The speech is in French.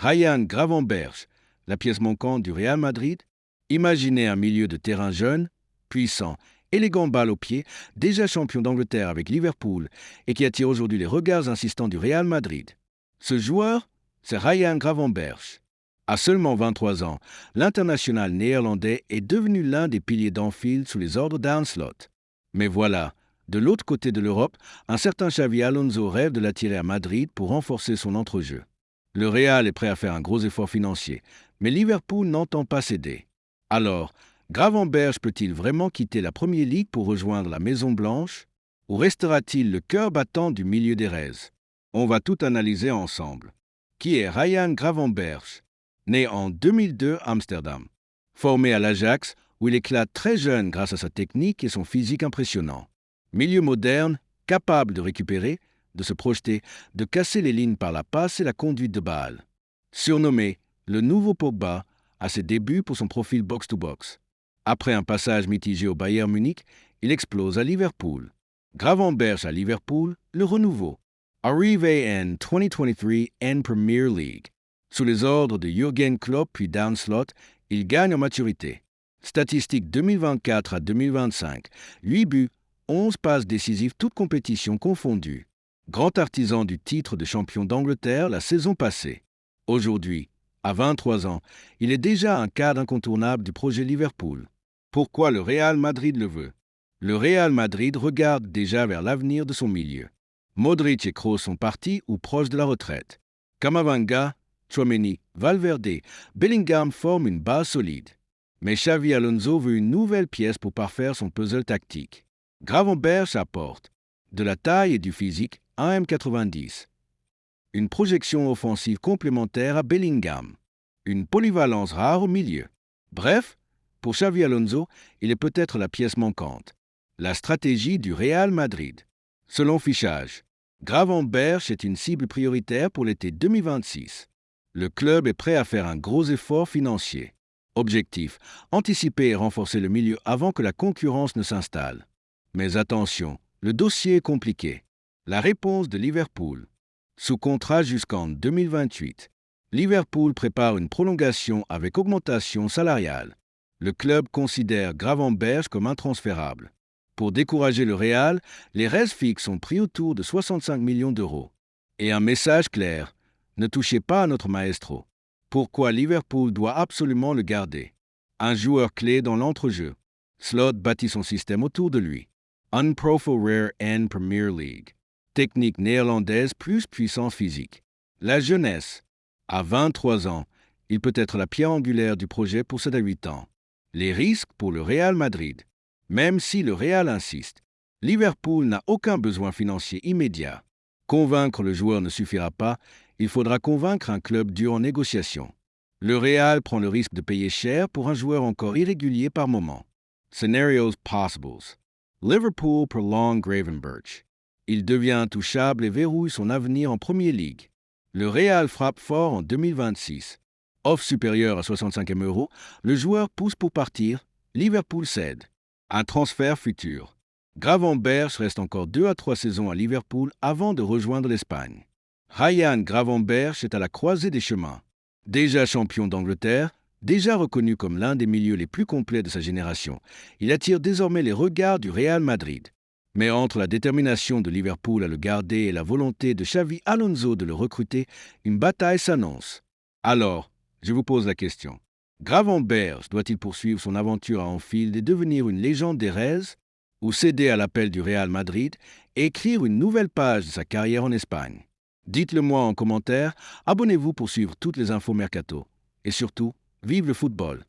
Ryan Gravenberch, la pièce manquante du Real Madrid? Imaginez un milieu de terrain jeune, puissant, élégant balle au pied, déjà champion d'Angleterre avec Liverpool et qui attire aujourd'hui les regards insistants du Real Madrid. Ce joueur, c'est Ryan Gravenberch. À seulement 23 ans, l'international néerlandais est devenu l'un des piliers d'Anfield sous les ordres d'Ancelotti. Mais voilà, de l'autre côté de l'Europe, un certain Xavi Alonso rêve de l'attirer à Madrid pour renforcer son entrejeu. Le Real est prêt à faire un gros effort financier, mais Liverpool n'entend pas céder. Alors, Gravenberch peut-il vraiment quitter la Premier League pour rejoindre la Maison-Blanche? Ou restera-t-il le cœur battant du milieu des Reds? On va tout analyser ensemble. Qui est Ryan Gravenberch? Né en 2002 à Amsterdam. Formé à l'Ajax, où il éclate très jeune grâce à sa technique et son physique impressionnant. Milieu moderne, capable de récupérer, de se projeter, de casser les lignes par la passe et la conduite de balle. Surnommé le nouveau Pogba, à ses débuts pour son profil box-to-box. Après un passage mitigé au Bayern Munich, il explose à Liverpool. Gravenberch à Liverpool, le renouveau. Arrivé en 2023 en Premier League. Sous les ordres de Jürgen Klopp puis d'Ancelotti, il gagne en maturité. Statistiques 2024 à 2025, 8 buts, 11 passes décisives, toutes compétitions confondues. Grand artisan du titre de champion d'Angleterre la saison passée. Aujourd'hui, à 23 ans, il est déjà un cadre incontournable du projet Liverpool. Pourquoi le Real Madrid le veut? Le Real Madrid regarde déjà vers l'avenir de son milieu. Modric et Kroos sont partis ou proches de la retraite. Camavinga, Tchouaméni, Valverde, Bellingham forment une base solide. Mais Xavi Alonso veut une nouvelle pièce pour parfaire son puzzle tactique. Gravenberch apporte de la taille et du physique, 1m90. Une projection offensive complémentaire à Bellingham. Une polyvalence rare au milieu. Bref, pour Xavi Alonso, il est peut-être la pièce manquante. La stratégie du Real Madrid. Selon Fichage, Gravenberch est une cible prioritaire pour l'été 2026. Le club est prêt à faire un gros effort financier. Objectif, anticiper et renforcer le milieu avant que la concurrence ne s'installe. Mais attention, le dossier est compliqué. La réponse de Liverpool. Sous contrat jusqu'en 2028. Liverpool prépare une prolongation avec augmentation salariale. Le club considère Gravenberch comme intransférable. Pour décourager le Real, les Reds fixes sont pris autour de 65 millions d'euros. Et un message clair, ne touchez pas à notre maestro. Pourquoi Liverpool doit absolument le garder? Un joueur clé dans l'entrejeu. Slot bâtit son système autour de lui. Unprofo Rare en Premier League. Technique néerlandaise plus puissance physique. La jeunesse. À 23 ans, il peut être la pierre angulaire du projet pour 7 à 8 ans. Les risques pour le Real Madrid. Même si le Real insiste, Liverpool n'a aucun besoin financier immédiat. Convaincre le joueur ne suffira pas, il faudra convaincre un club dur en négociation. Le Real prend le risque de payer cher pour un joueur encore irrégulier par moment. Scenarios possibles. Liverpool prolonge Gravenberch. Il devient intouchable et verrouille son avenir en Premier League. Le Real frappe fort en 2026. Offre supérieure à 65 €, le joueur pousse pour partir, Liverpool cède. Un transfert futur. Gravenberch reste encore 2 à 3 saisons à Liverpool avant de rejoindre l'Espagne. Ryan Gravenberch est à la croisée des chemins. Déjà champion d'Angleterre, déjà reconnu comme l'un des milieux les plus complets de sa génération, il attire désormais les regards du Real Madrid. Mais entre la détermination de Liverpool à le garder et la volonté de Xavi Alonso de le recruter, une bataille s'annonce. Alors, je vous pose la question. Gravenberch doit-il poursuivre son aventure à Anfield et devenir une légende des Reds, ou céder à l'appel du Real Madrid et écrire une nouvelle page de sa carrière en Espagne? Dites-le moi en commentaire, abonnez-vous pour suivre toutes les infos mercato. Et surtout, vive le football!